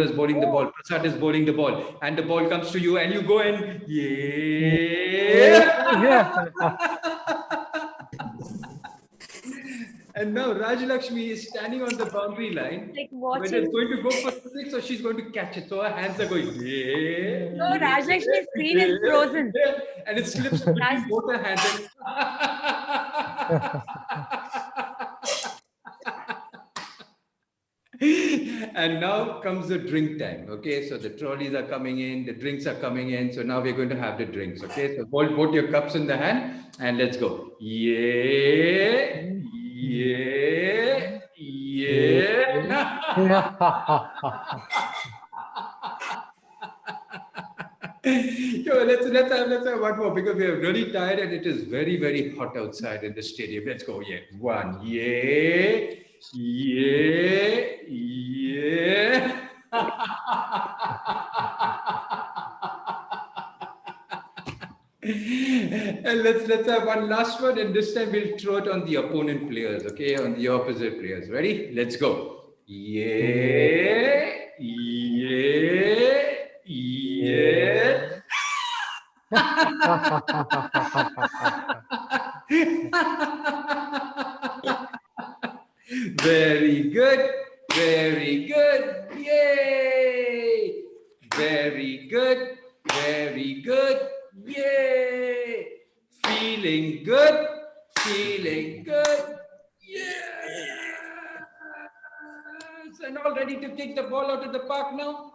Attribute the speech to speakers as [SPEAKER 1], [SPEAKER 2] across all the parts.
[SPEAKER 1] is bowling the ball, Prasad is bowling the ball, and the ball comes to you, and you go and yeah. And now Rajalakshmi is standing on the boundary line,
[SPEAKER 2] Like
[SPEAKER 1] whether it's
[SPEAKER 2] watching.
[SPEAKER 1] going to go for 6 or she's going to catch it. So her hands are going yeah,
[SPEAKER 2] No, Rajalakshmi's screen is
[SPEAKER 1] yeah,
[SPEAKER 2] frozen.
[SPEAKER 1] yeah, and it slips between both her hands. And now comes the drink time. Okay, so the trolleys are coming in, the drinks are coming in. So now we're going to have the drinks. Okay, so hold both your cups in the hand and let's go. Yeah, yeah, yeah. Yo, let's have one more because we are really tired and it is very hot outside in the stadium. Let's go. Yeah, one. Yeah, yeah, yeah. And let's have one last one, and this time we'll throw it on the opponent players, okay, on the opposite players. Ready? Let's go. Yeah, yeah, yeah. Very good. Very good. Yay. Very good. Very good. Yay. Feeling good. Feeling good. Yes. And all ready to kick the ball out of the park now?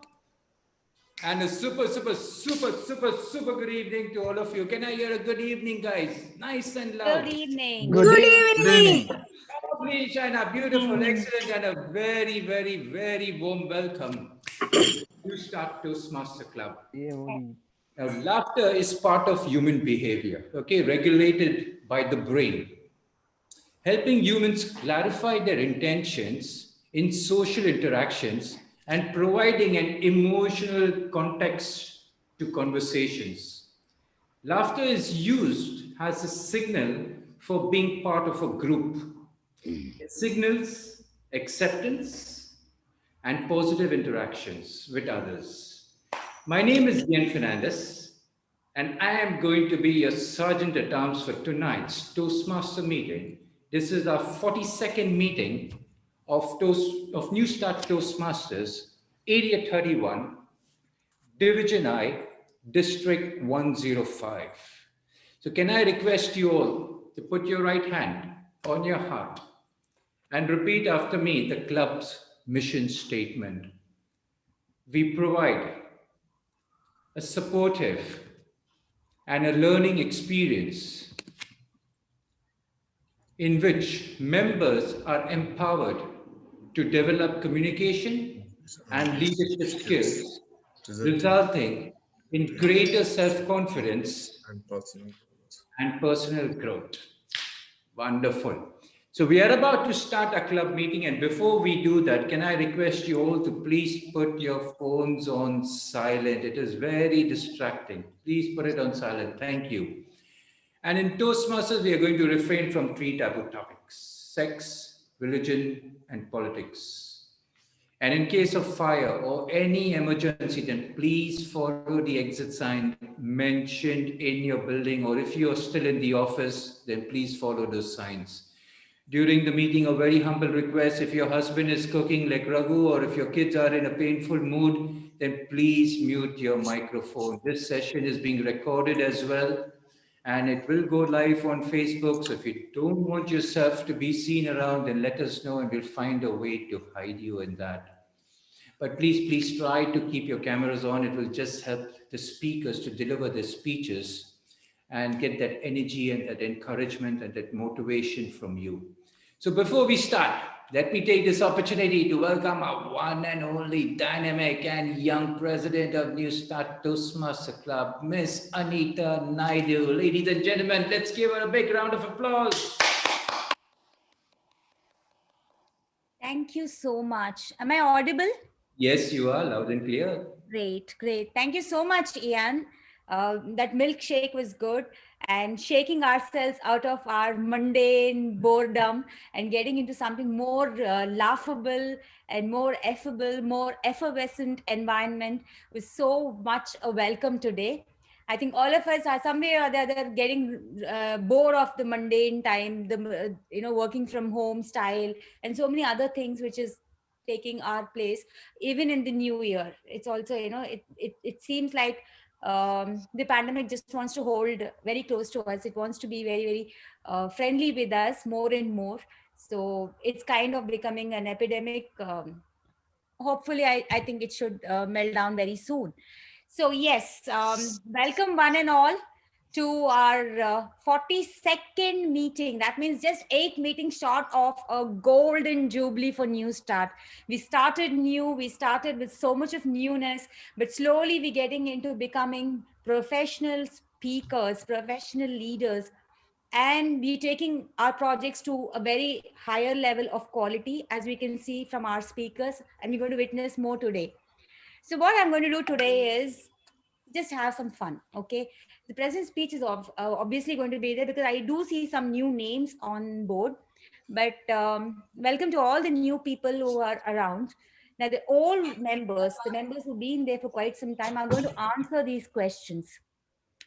[SPEAKER 1] And a super good evening to all of you. Can I hear a good evening, guys? Nice and loud.
[SPEAKER 2] Good evening.
[SPEAKER 3] Good evening.
[SPEAKER 1] Lovely, China, beautiful, excellent, and a very warm welcome to New Start Toastmaster Club. Now, laughter is part of human behavior, okay, regulated by the brain, helping humans clarify their intentions in social interactions and providing an emotional context to conversations. Laughter is used as a signal for being part of a group. It signals acceptance and positive interactions with others. My name is Ian Fernandez, and I am going to be your sergeant at arms for tonight's Toastmaster meeting. This is our 42nd meeting of New Start Toastmasters, Area 31, Division I, District 105. So, can I request you all to put your right hand on your heart and repeat after me the club's mission statement? We provide a supportive and a learning experience in which members are empowered to develop communication and leadership skills, resulting in greater self-confidence and personal growth. Wonderful. So we are about to start a club meeting, and before we do that, can I request you all to please put your phones on silent? It is very distracting. Please put it on silent. Thank you. And in Toastmasters, we are going to refrain from three taboo topics: sex, religion, and politics. And in case of fire or any emergency, then please follow the exit sign mentioned in your building, or if you're still in the office, then please follow those signs. During the meeting, a very humble request: if your husband is cooking like Raghu, or if your kids are in a painful mood, then please mute your microphone. This session is being recorded as well, and it will go live on Facebook. So if you don't want yourself to be seen around, then let us know and we'll find a way to hide you in that. But please try to keep your cameras on. It will just help the speakers to deliver their speeches and get that energy and that encouragement and that motivation from you. So before we start, let me take this opportunity to welcome our one and only dynamic and young president of New Start Toastmaster Club, Miss Anita Naidu. Ladies and gentlemen, let's give her a big round of applause.
[SPEAKER 2] Thank you so much. Am I audible?
[SPEAKER 1] Yes, you are loud and clear.
[SPEAKER 2] Great. Thank you so much, Ian. That milkshake was good, and shaking ourselves out of our mundane boredom and getting into something more laughable and more affable, more effervescent environment was so much a welcome today. I think all of us are some way or the other getting bored of the mundane time, the working from home style, and so many other things which is taking our place. Even in the new year, it's also it seems like the pandemic just wants to hold very close to us. It wants to be very very friendly with us more and more. So it's kind of becoming an epidemic. Hopefully, I think it should melt down very soon. So yes, welcome one and all to our 42nd meeting. That means just 8 meetings short of a golden jubilee for New Start. We started new, we started with so much of newness, but slowly we're getting into becoming professional speakers, professional leaders, and we're taking our projects to a very higher level of quality, as we can see from our speakers, and we're going to witness more today. So what I'm going to do today is just have some fun. Okay, the present speech is obviously going to be there because I do see some new names on board, but welcome to all the new people who are around. Now the old members, the members who've been there for quite some time, are going to answer these questions.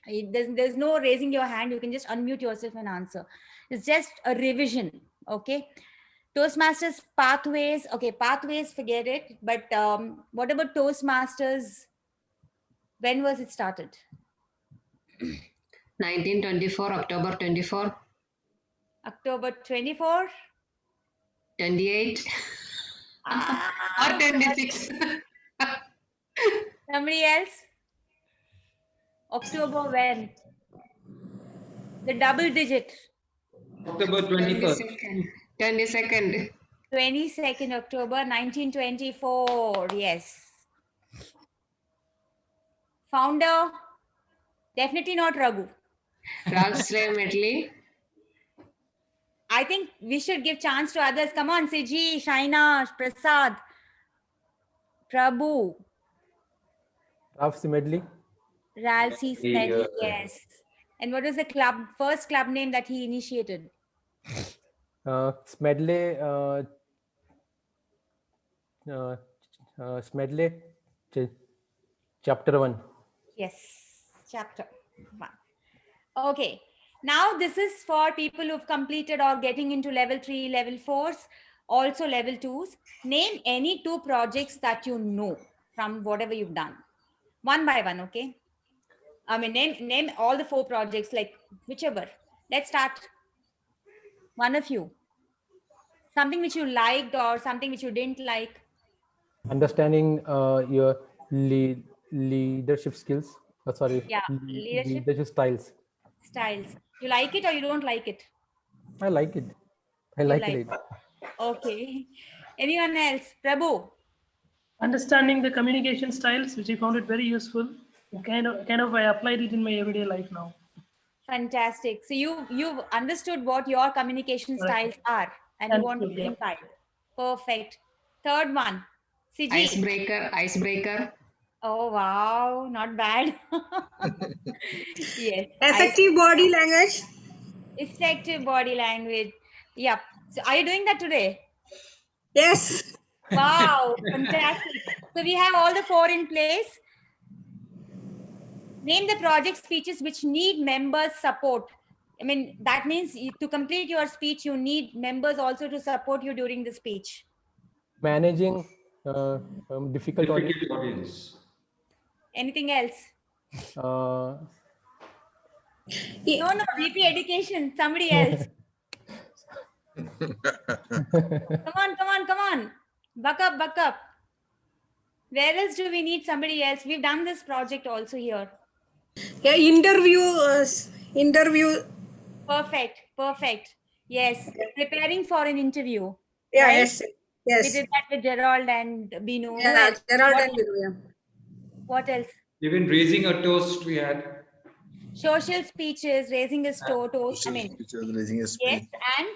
[SPEAKER 2] There's no raising your hand. You can just unmute yourself and answer. It's just a revision. Okay, Toastmasters pathways. Okay, pathways, forget it. But what about Toastmasters? When was it started?
[SPEAKER 3] 1924, October 24,
[SPEAKER 2] October 24?
[SPEAKER 3] 28, or 26.
[SPEAKER 2] Somebody else? October when? The double digit.
[SPEAKER 1] October 21st.
[SPEAKER 3] 22nd.
[SPEAKER 2] 22nd October 1924. Yes. Founder? Definitely not Raghu.
[SPEAKER 3] Ralston Medley.
[SPEAKER 2] I think we should give chance to others. Come on, Siji, Shaina, Prasad, Prabhu,
[SPEAKER 4] Ralph Smedley.
[SPEAKER 2] Ralsei Smedley, yes. And what was the first club name that he initiated?
[SPEAKER 4] Smedley. Smedley. Chapter 1.
[SPEAKER 2] Yes, chapter 1. Okay. Now this is for people who've completed or getting into level 3, level 4s, also level 2s. Name any 2 projects that you know from whatever you've done. One by one, okay? I mean, name all the 4 projects, like whichever. Let's start. One of you. Something which you liked or something which you didn't like.
[SPEAKER 4] Understanding your leadership skills.
[SPEAKER 2] Yeah, leadership
[SPEAKER 4] leadership styles.
[SPEAKER 2] styles. You like it or you don't like it?
[SPEAKER 4] I like it. I
[SPEAKER 2] You
[SPEAKER 4] like
[SPEAKER 2] like
[SPEAKER 4] it.
[SPEAKER 2] Okay. Anyone else? Prabhu?
[SPEAKER 5] Understanding the communication styles, which I found it very useful. Kind of I applied it in my everyday life now.
[SPEAKER 2] Fantastic. So you've understood what your communication styles are and you want to
[SPEAKER 5] Yeah.
[SPEAKER 2] impart. Perfect. Third one. Siji.
[SPEAKER 3] Icebreaker.
[SPEAKER 2] Oh wow, not bad. Yes.
[SPEAKER 6] Effective body language.
[SPEAKER 2] Effective body language. Yep. So are you doing that today?
[SPEAKER 6] Yes.
[SPEAKER 2] Wow, fantastic. So we have all the 4 in place. Name the project speeches which need members' support. I mean, that means to complete your speech, you need members also to support you during the speech.
[SPEAKER 4] Managing difficult audience.
[SPEAKER 1] Difficult audience.
[SPEAKER 2] Anything else?
[SPEAKER 4] Uh,
[SPEAKER 2] No, VP education, somebody else. Come on. Buck up. Where else do we need somebody else? We've done this project also here.
[SPEAKER 6] Yeah, interview.
[SPEAKER 2] Perfect. Yes, preparing for an interview.
[SPEAKER 6] Yeah,
[SPEAKER 2] right?
[SPEAKER 6] yes.
[SPEAKER 2] We did that with Gerald and Binu. Who
[SPEAKER 6] Yeah,
[SPEAKER 2] else?
[SPEAKER 6] Gerald and Binu, yeah.
[SPEAKER 2] What else?
[SPEAKER 1] Even raising a toast we had.
[SPEAKER 2] Social speeches, raising a toast. I mean,
[SPEAKER 7] Raising a speech.
[SPEAKER 2] yes, and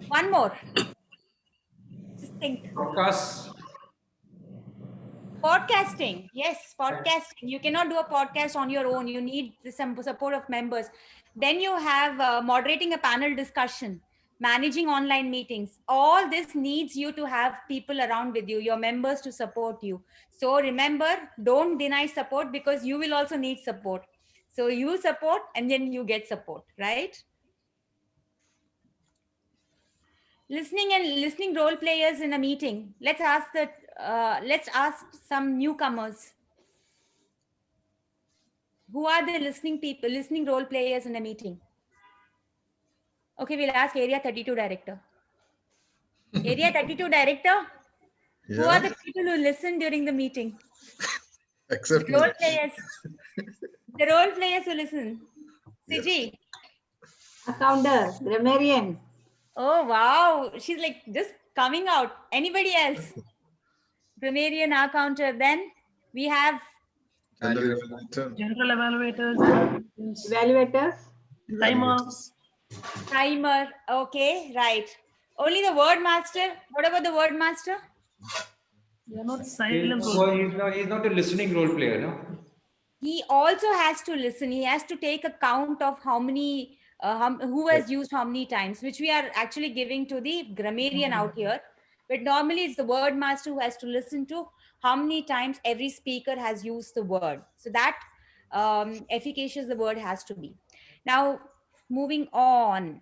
[SPEAKER 2] one more. Just think.
[SPEAKER 1] Broadcast.
[SPEAKER 2] Podcasting, yes, podcasting. You cannot do a podcast on your own. You need the support of members. Then you have moderating a panel discussion, managing online meetings. All this needs you to have people around with you, your members to support you. So remember, don't deny support because you will also need support. So you support and then you get support, right? Listening role players in a meeting. Let's ask some newcomers. Who are the listening role players in a meeting? Okay, we'll ask Area 32 director. Area 32 director, who are
[SPEAKER 7] Yeah,
[SPEAKER 2] the people who listen during the meeting?
[SPEAKER 7] except
[SPEAKER 2] The
[SPEAKER 7] me.
[SPEAKER 2] role players. The role players who listen.
[SPEAKER 7] Yes.
[SPEAKER 2] Siji.
[SPEAKER 8] Accounter, grammarian.
[SPEAKER 2] Oh, wow. She's like just coming out. Anybody else? Grammarian, our counter. Then we have
[SPEAKER 7] General evaluator.
[SPEAKER 5] General evaluators,
[SPEAKER 8] Evaluators.
[SPEAKER 5] timer,
[SPEAKER 2] timer. Okay, right. Only the word master. What about the word master?
[SPEAKER 5] they are not silent.
[SPEAKER 1] He's not a listening role player, no?
[SPEAKER 2] He also has to listen. He has to take account of how many, who has used how many times, which we are actually giving to the grammarian out here. But normally it's the word master who has to listen to how many times every speaker has used the word. So that efficacious the word has to be. Now, moving on.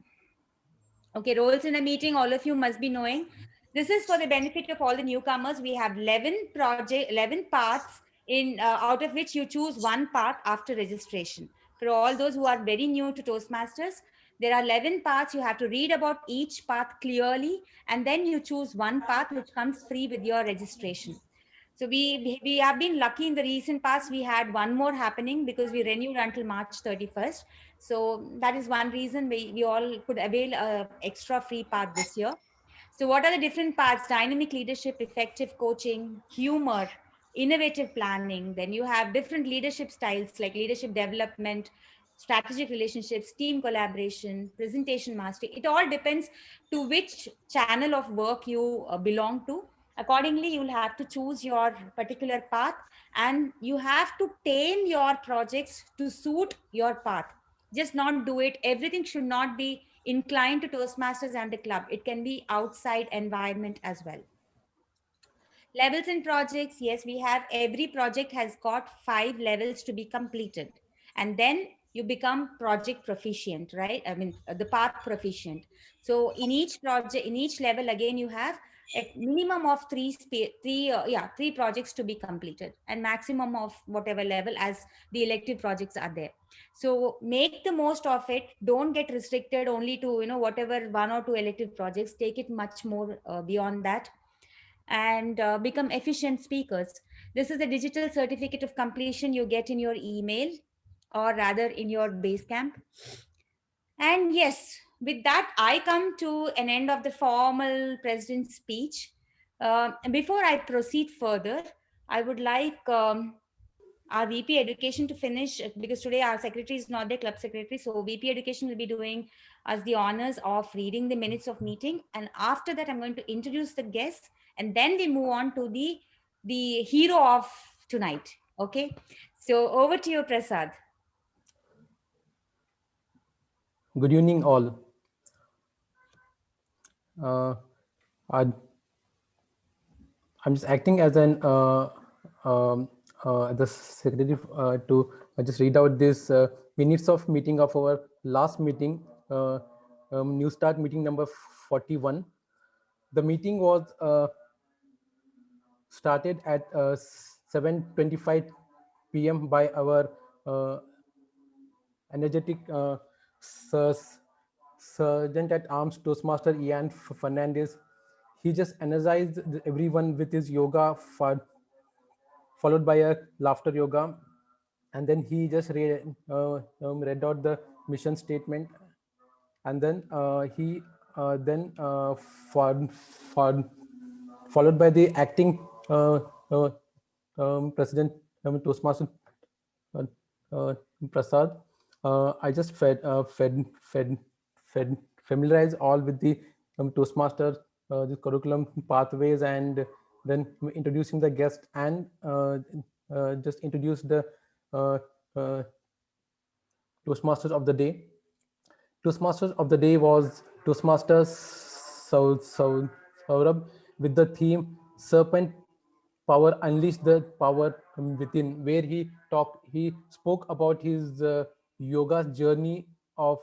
[SPEAKER 2] Okay, roles in a meeting, all of you must be knowing. This is for the benefit of all the newcomers. We have 11 paths in out of which you choose one path after registration. For all those who are very new to Toastmasters, there are 11 paths. You have to read about each path clearly, and then you choose one path which comes free with your registration. So we have been lucky in the recent past. We had one more happening because we renewed until March 31st. So that is one reason we all could avail extra free path this year. So what are the different paths? Dynamic leadership, effective coaching, humor, innovative planning. Then you have different leadership styles like leadership development, strategic relationships, team collaboration, presentation mastery. It all depends to which channel of work you belong to. Accordingly, you'll have to choose your particular path and you have to tame your projects to suit your path. Just not do it. Everything should not be inclined to Toastmasters and the club. It can be outside environment as well. Levels in projects. Yes, we have every project has got 5 levels to be completed. And then you become project proficient, right? I mean, the path proficient. So in each project, in each level, again, you have a minimum of three projects to be completed and maximum of whatever level as the elective projects are there. So make the most of it. Don't get restricted only to, whatever 1 or 2 elective projects. Take it much more beyond that and become efficient speakers. This is a digital certificate of completion you get in your email or rather in your Basecamp. And yes, with that, I come to an end of the formal president's speech. Before I proceed further, I would like our VP Education to finish because today our secretary is not the club secretary. So VP Education will be doing us the honors of reading the minutes of meeting. And after that, I'm going to introduce the guests and then we move on to the hero of tonight. Okay. So over to you, Prasad.
[SPEAKER 4] Good evening, all. I'm just acting as an the secretary to just read out this minutes of meeting of our last meeting, New Start meeting number 41. The meeting was started at 7:25 p.m. by our energetic Sergeant at Arms Toastmaster Ian Fernandez. He just energized everyone with his yoga, followed by a laughter yoga, and then he just read out the mission statement, and then he followed by the acting President Toastmaster Prasad. I just familiarize all with the Toastmaster the curriculum pathways and then introducing the guest and just introduce the Toastmasters of the day. Toastmasters of the day was Toastmasters Saurabh with the theme Serpent Power, Unleash the Power Within, where he spoke about his yoga journey of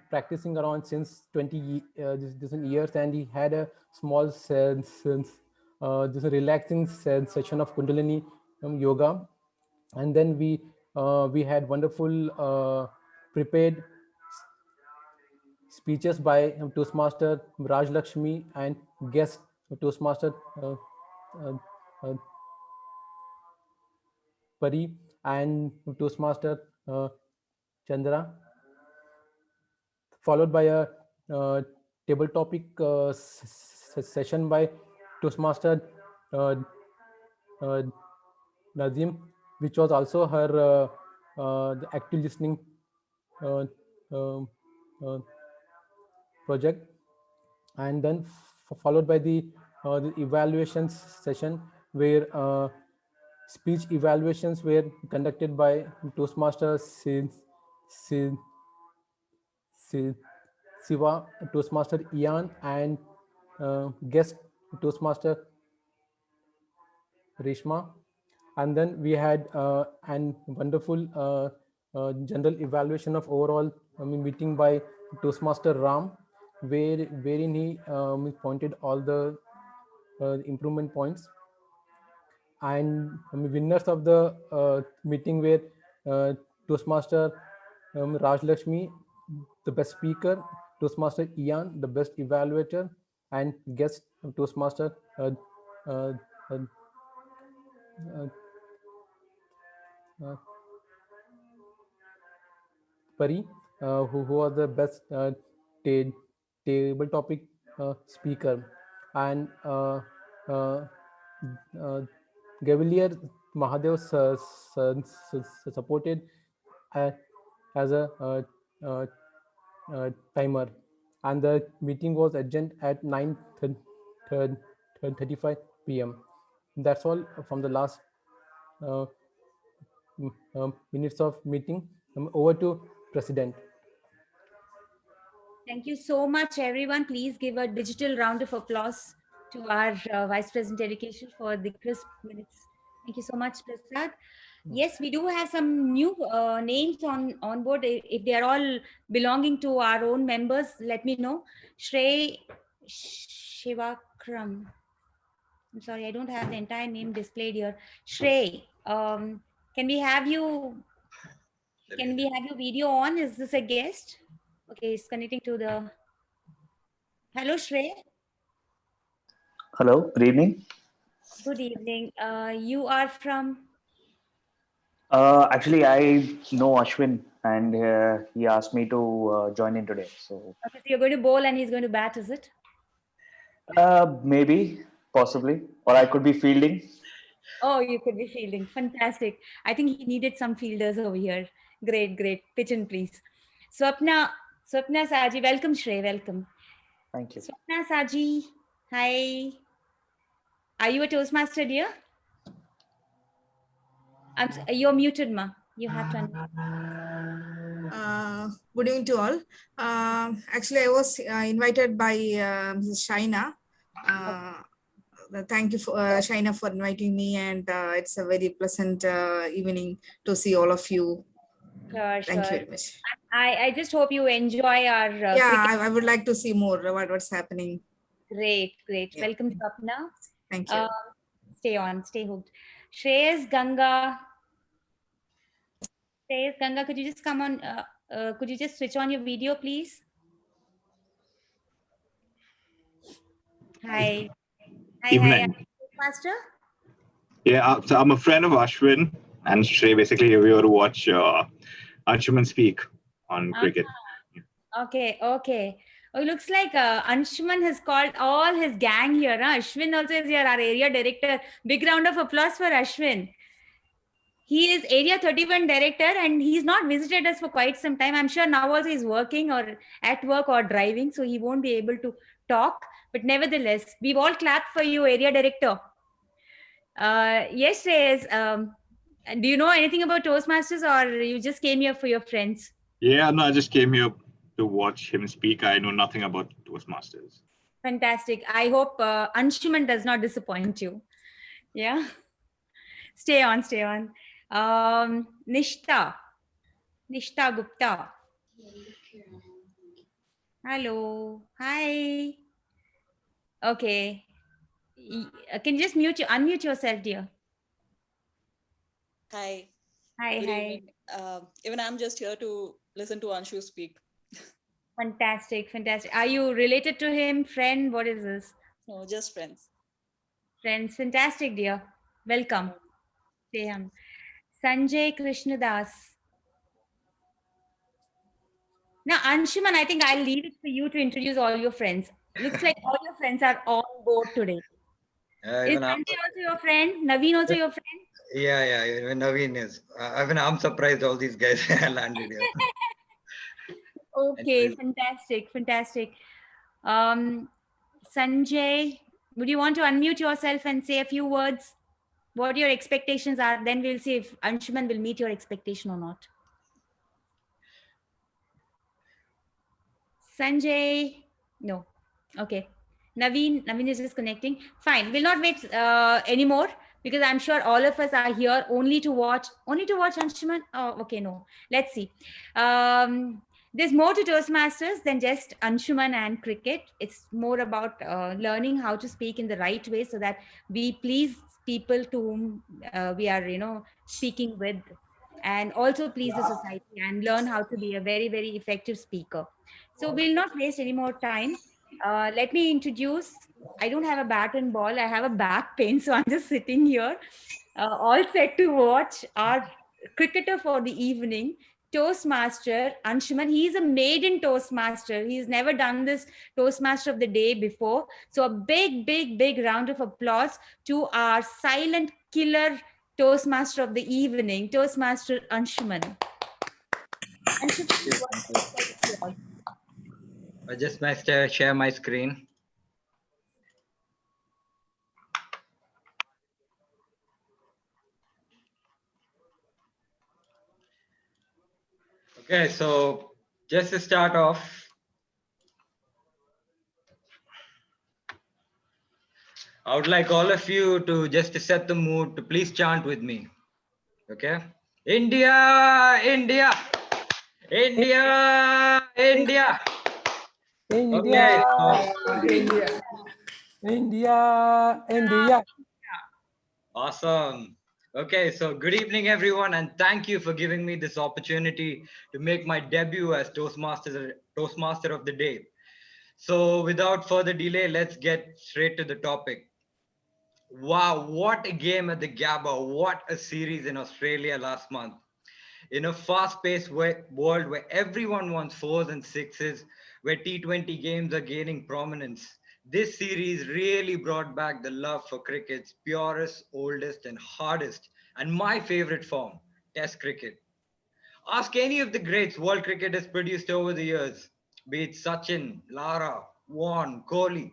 [SPEAKER 4] practicing around since 20 different years, and he had a small this relaxing session of Kundalini yoga, and then we had wonderful prepared speeches by Toastmaster Raj Lakshmi and guest Toastmaster Pari and Toastmaster Chandra, followed by a table topic session by Toastmaster Nazim, which was also her the active listening project, and then followed by the evaluation session where speech evaluations were conducted by Toastmaster Siva, Toastmaster Ian, and guest Toastmaster Reshma. And then we had an wonderful general evaluation of overall meeting by Toastmaster Ram, wherein he pointed all the improvement points. And winners of the meeting were Toastmaster Raj Lakshmi, the best speaker, Toastmaster Ian, the best evaluator, and guest Toastmaster Pari, who was the best table topic speaker, and Gavalier Mahadev supported as a timer, and the meeting was adjourned at 9:35 p.m. That's all from the last minutes of meeting. Over to President.
[SPEAKER 2] Thank you so much, everyone. Please give a digital round of applause to our Vice President Education for the crisp minutes. Thank you so much, Prasad. Yes, we do have some new names on board. If they are all belonging to our own members, let me know. Shrey Shivakram. I'm sorry, I don't have the entire name displayed here. Shrey, can we have you? Can we have your video on? Is this a guest? Okay, it's connecting to the. Hello, Shrey.
[SPEAKER 9] Hello, good evening.
[SPEAKER 2] Good evening. You are from?
[SPEAKER 9] Actually, I know Ashwin, and he asked me to join in today. So
[SPEAKER 2] Okay, so you're going to bowl and he's going to bat, is it?
[SPEAKER 9] maybe, possibly, or I could be fielding.
[SPEAKER 2] Oh, you could be fielding. Fantastic. I think he needed some fielders over here. Great, great. Pitch in, please. Swapna Saji, welcome, Shrey. Welcome.
[SPEAKER 9] Thank you.
[SPEAKER 2] Swapna Saji, hi. Are you a Toastmaster, dear? You're muted, ma. You have to unmute.
[SPEAKER 6] Good evening to all. Actually, I was invited by Mrs. Shaina. Thank you for Shaina for inviting me, and it's a very pleasant evening to see all of you.
[SPEAKER 2] Sure,
[SPEAKER 6] Thank you
[SPEAKER 2] sure.
[SPEAKER 6] very much.
[SPEAKER 2] I just hope you enjoy our
[SPEAKER 6] Yeah, I would like to see more about what's happening.
[SPEAKER 2] Great, great.
[SPEAKER 6] Yeah.
[SPEAKER 2] Welcome, Swapna.
[SPEAKER 6] Thank you.
[SPEAKER 2] Stay on, stay hooked. Shreyas Ganga. Shreyas Ganga, could you just come on? Could you just switch on your video, please? Hi. Hi,
[SPEAKER 10] Evening.
[SPEAKER 2] Master.
[SPEAKER 10] Yeah, so I'm a friend of Ashwin and Shrey. Basically, we were to watch Anshuman speak on cricket.
[SPEAKER 2] Okay, okay. Oh, it looks like Anshuman has called all his gang here. Huh? Ashwin also is here, our area director. Big round of applause for Ashwin. He is Area 31 director and he's not visited us for quite some time. I'm sure now also he's working or at work or driving, so he won't be able to talk. But nevertheless, we've all clapped for you, area director. Yes, Shreyas, do you know anything about Toastmasters, or you just came here for your friends?
[SPEAKER 10] Yeah, no, I just came here to watch him speak. I know nothing about Toastmasters.
[SPEAKER 2] Fantastic. I hope Anshuman does not disappoint you. Yeah. Stay on, stay on. Nishta Gupta. Hello. Hi. Okay. Can you just unmute yourself, dear?
[SPEAKER 11] Hi.
[SPEAKER 2] Hi,
[SPEAKER 11] Good
[SPEAKER 2] hi.
[SPEAKER 11] evening. Even I'm just here to listen to Anshu speak.
[SPEAKER 2] Fantastic, fantastic. Are you related to him, friend? What is this?
[SPEAKER 11] No, just friends.
[SPEAKER 2] Friends, fantastic, dear. Welcome. Stay on. Sanjay Krishnadas. Now, Anshuman, I think I'll leave it for you to introduce all your friends. Looks like all your friends are on board today. Is
[SPEAKER 12] Even
[SPEAKER 2] Sanjay also your friend? Naveen also your friend?
[SPEAKER 12] yeah, even Naveen is. Even I'm surprised all these guys landed here.
[SPEAKER 2] Okay, fantastic, fantastic. Sanjay, would you want to unmute yourself and say a few words? What your expectations are? Then we'll see if Anshuman will meet your expectation or not. Sanjay, no. Okay. Naveen is just connecting. Fine. We'll not wait anymore, because I'm sure all of us are here only to watch Anshuman. Oh, okay. No. Let's see. There's more to Toastmasters than just Anshuman and cricket. It's more about learning how to speak in the right way so that we please people to whom we are, speaking with, and also please the society and learn how to be a very, very effective speaker. So we'll not waste any more time. Let me introduce. I don't have a bat and ball. I have a back pain, so I'm just sitting here, all set to watch our cricketer for the evening, Toastmaster Anshuman. He's a maiden Toastmaster. He's never done this Toastmaster of the day before. So a big, big, big round of applause to our silent killer Toastmaster of the evening, Toastmaster Anshuman.
[SPEAKER 12] I just must share my screen. Okay, so just to start off, I would like all of you to just to set the mood to please chant with me. Okay? India, India, India, India.
[SPEAKER 4] India,
[SPEAKER 12] Okay,
[SPEAKER 4] India.
[SPEAKER 12] Awesome. Okay, so good evening, everyone, and thank you for giving me this opportunity to make my debut as Toastmaster of the day. So without further delay, let's get straight to the topic. Wow, what a game at the Gabba. What a series in Australia last month. In a fast-paced world where everyone wants fours and sixes, where T20 games are gaining prominence, this series really brought back the love for cricket's purest, oldest, and hardest, and my favorite form, Test cricket. Ask any of the greats world cricket has produced over the years, be it Sachin, Lara, Vaughan, Kohli.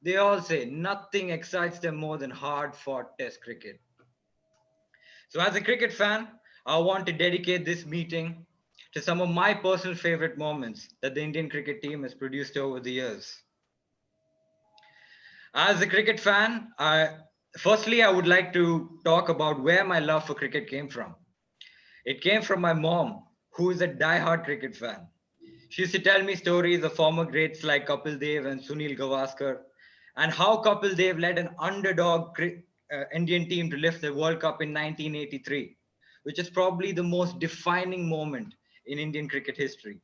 [SPEAKER 12] They all say nothing excites them more than hard-fought Test cricket. So as a cricket fan, I want to dedicate this meeting to some of my personal favorite moments that the Indian cricket team has produced over the years. As a cricket fan, firstly, I would like to talk about where my love for cricket came from. It came from my mom, who is a die-hard cricket fan. She used to tell me stories of former greats like Kapil Dev and Sunil Gavaskar, and how Kapil Dev led an underdog Indian team to lift the World Cup in 1983, which is probably the most defining moment in Indian cricket history.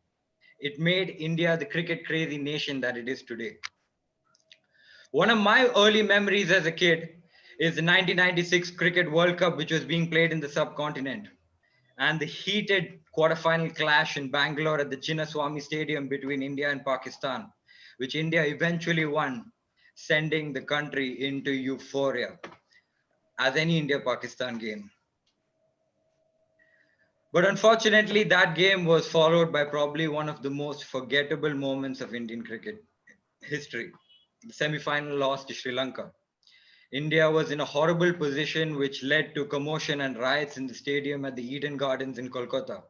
[SPEAKER 12] It made India the cricket crazy nation that it is today. One of my early memories as a kid is the 1996 Cricket World Cup, which was being played in the subcontinent, and the heated quarterfinal clash in Bangalore at the Chinnaswamy Stadium between India and Pakistan, which India eventually won, sending the country into euphoria, as any India-Pakistan game. But unfortunately, that game was followed by probably one of the most forgettable moments of Indian cricket history. the semi-final loss to Sri Lanka. India was in a horrible position, which led to commotion and riots in the stadium at the Eden Gardens in Kolkata.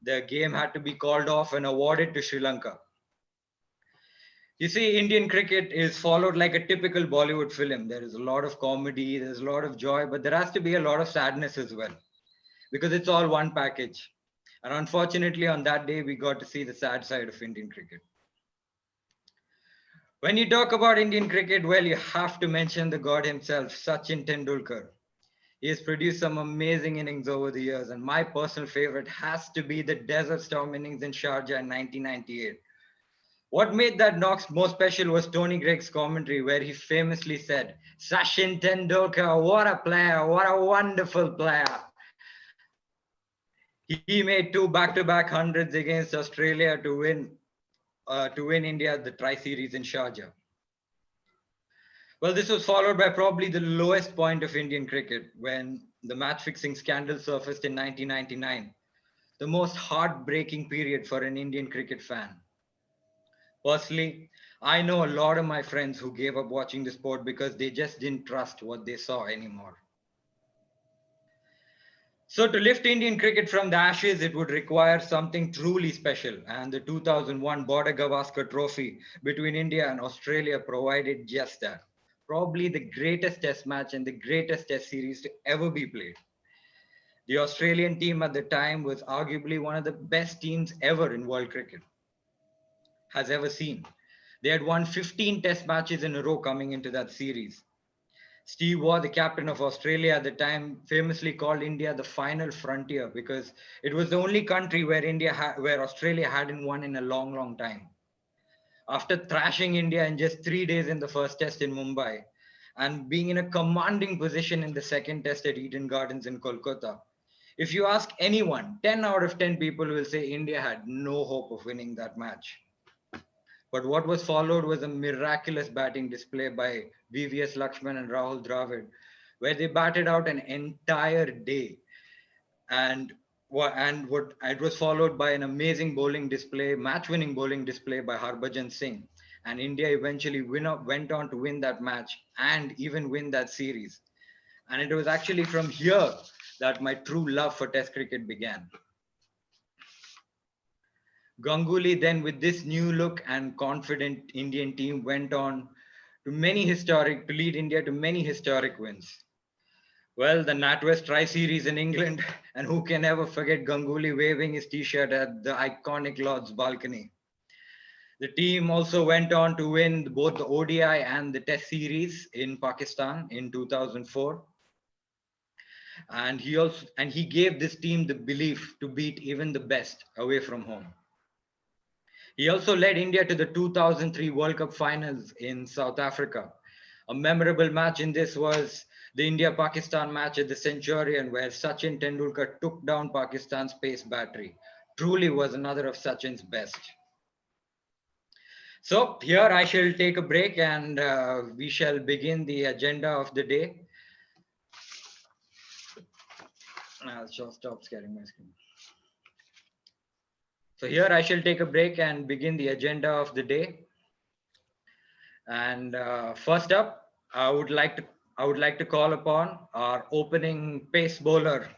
[SPEAKER 12] The game had to be called off and awarded to Sri Lanka. You see, Indian cricket is followed like a typical Bollywood film. There is a lot of comedy, there's a lot of joy, but there has to be a lot of sadness as well, because it's all one package. And unfortunately, on that day, we got to see the sad side of Indian cricket. When you talk about Indian cricket, well, you have to mention the god himself, Sachin Tendulkar. He has produced some amazing innings over the years, and my personal favorite has to be the Desert Storm innings in Sharjah in 1998. What made that knocks more special was Tony Greig's commentary, where he famously said, "Sachin Tendulkar, what a player, what a wonderful player." He made 2 back-to-back hundreds against Australia to win India the Tri-Series in Sharjah. Well, this was followed by probably the lowest point of Indian cricket when the match-fixing scandal surfaced in 1999, the most heartbreaking period for an Indian cricket fan. Personally, I know a lot of my friends who gave up watching the sport because they just didn't trust what they saw anymore. So to lift Indian cricket from the ashes, it would require something truly special. And the 2001 Border Gavaskar Trophy between India and Australia provided just that. Probably the greatest test match and the greatest test series to ever be played. The Australian team at the time was arguably one of the best teams ever in world cricket has ever seen. They had won 15 test matches in a row coming into that series. Steve Waugh, the captain of Australia at the time, famously called India the final frontier because it was the only country where Australia hadn't won in a long, long time. After thrashing India in just 3 days in the first test in Mumbai and being in a commanding position in the second test at Eden Gardens in Kolkata, if you ask anyone, 10 out of 10 people will say India had no hope of winning that match. But what was followed was a miraculous batting display by VVS Lakshman and Rahul Dravid, where they batted out an entire day. And it was followed by an amazing bowling display, match-winning bowling display by Harbhajan Singh. And India eventually went on to win that match and even win that series. And it was actually from here that my true love for Test cricket began. Ganguly then, with this new look and confident Indian team, went on to lead India to many historic wins. Well, the NatWest Tri-Series in England, and who can ever forget Ganguly waving his t-shirt at the iconic Lord's balcony. The team also went on to win both the ODI and the Test series in Pakistan in 2004. And he gave this team the belief to beat even the best away from home. He also led India to the 2003 World Cup finals in South Africa. A memorable match in this was the India-Pakistan match at the Centurion, where Sachin Tendulkar took down Pakistan's pace battery. Truly was another of Sachin's best. So here I shall take a break and we shall begin the agenda of the day. I'll just stop sharing my screen. So here I shall take a break and begin the agenda of the day. And first up, I would like to call upon our opening pace bowler,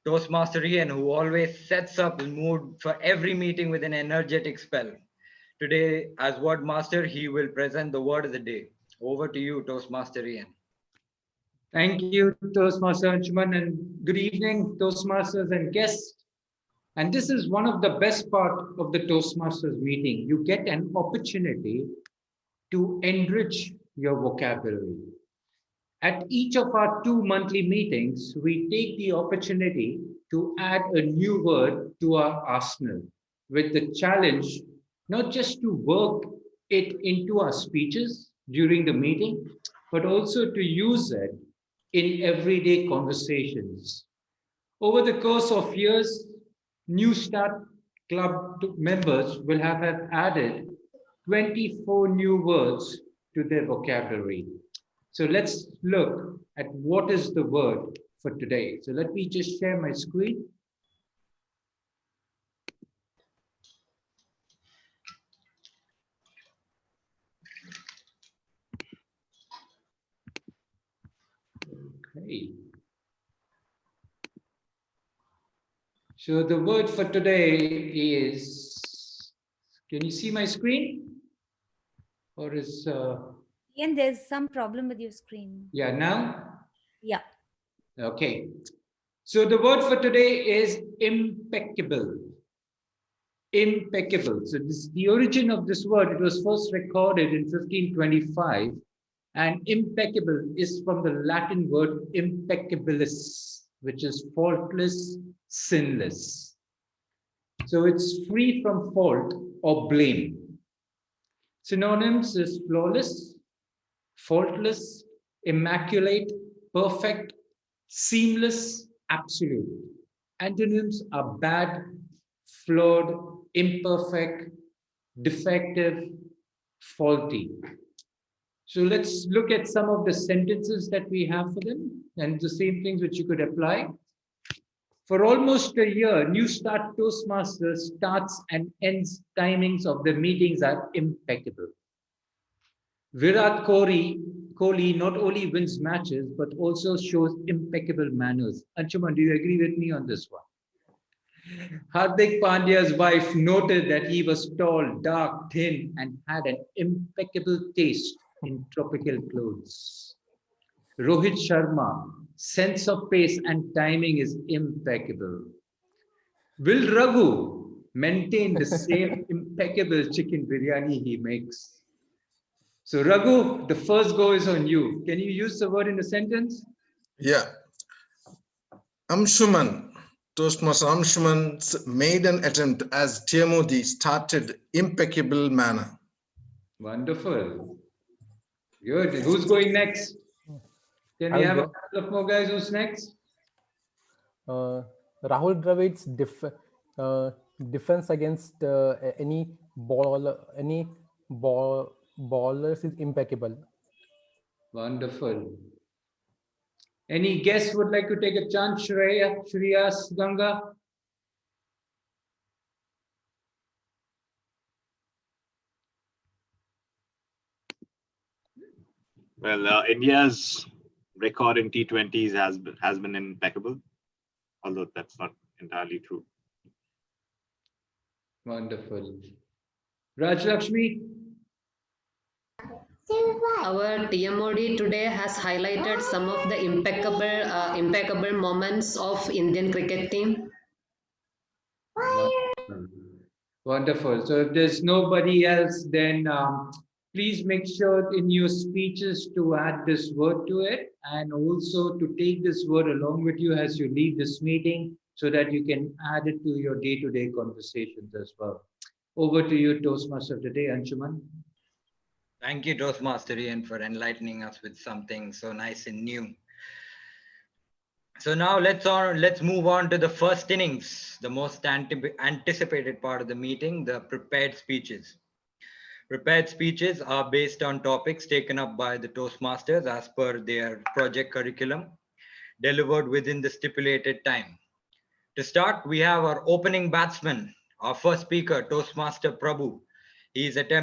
[SPEAKER 12] Toastmaster Ian, who always sets up the mood for every meeting with an energetic spell. Today, as word master, he will present the word of the day. Over to you, Toastmaster Ian.
[SPEAKER 1] Thank you, Toastmaster Anshuman, and good evening, Toastmasters and guests. And this is one of the best part of the Toastmasters meeting. You get an opportunity to enrich your vocabulary. At each of our 2 monthly meetings, we take the opportunity to add a new word to our arsenal with the challenge not just to work it into our speeches during the meeting, but also to use it in everyday conversations. Over the course of years, New Start Club members will have added 24 new words to their vocabulary. So let's look at what is the word for today. So let me just share my screen. Okay. So the word for today is, can you see my screen? Or is,
[SPEAKER 2] Ian, there's some problem with your screen.
[SPEAKER 1] yeah, now?
[SPEAKER 2] Yeah.
[SPEAKER 1] Okay. So the word for today is impeccable. Impeccable. So this, the origin of this word, it was first recorded in 1525, and impeccable is from the Latin word impeccabilis, which is faultless, sinless. So it's free from fault or blame. Synonyms is flawless, faultless, immaculate, perfect, seamless, absolute. Antonyms are bad, flawed, imperfect, defective, faulty. So let's look at some of the sentences that we have for them and the same things which you could apply. For almost a year, New Start Toastmasters starts and ends timings of the meetings are impeccable. Virat Kohli not only wins matches, but also shows impeccable manners. Anshuman, do you agree with me on this one? Hardik Pandya's wife noted that he was tall, dark, thin, and had an impeccable taste in tropical clothes. Rohit Sharma, sense of pace and timing is impeccable. Will Raghu maintain the same impeccable chicken biryani he makes? So Raghu, the first go is on you. Can you use the word in a sentence?
[SPEAKER 7] Yeah. Anshuman, Toastmaster Anshuman's maiden attempt as Tiamodi started impeccable manner.
[SPEAKER 1] Wonderful. Good. Who's going next? Can we have a couple of more guys? Who's next?
[SPEAKER 4] Rahul Dravid's defense against any ballers is impeccable.
[SPEAKER 1] Wonderful. Any guests would like to take a chance? Shreyas, Ganga?
[SPEAKER 10] Well, India's record in T20s has been impeccable, although that's not entirely true.
[SPEAKER 1] Wonderful. Raj Lakshmi?
[SPEAKER 3] Our TMOD today has highlighted some of the impeccable moments of Indian cricket team.
[SPEAKER 1] Wonderful. So if there's nobody else, then please make sure in your speeches to add this word to it, and also to take this word along with you as you leave this meeting so that you can add it to your day-to-day conversations as well. Over to you, Toastmaster of the day, Anshuman.
[SPEAKER 12] Thank you, Toastmaster Ian, for enlightening us with something so nice and new. So now let's move on to the first innings, the most anticipated part of the meeting, the prepared speeches. Prepared speeches are based on topics taken up by the Toastmasters as per their project curriculum, delivered within the stipulated time. To start, we have our opening batsman, our first speaker, Toastmaster Prabhu. He is attempting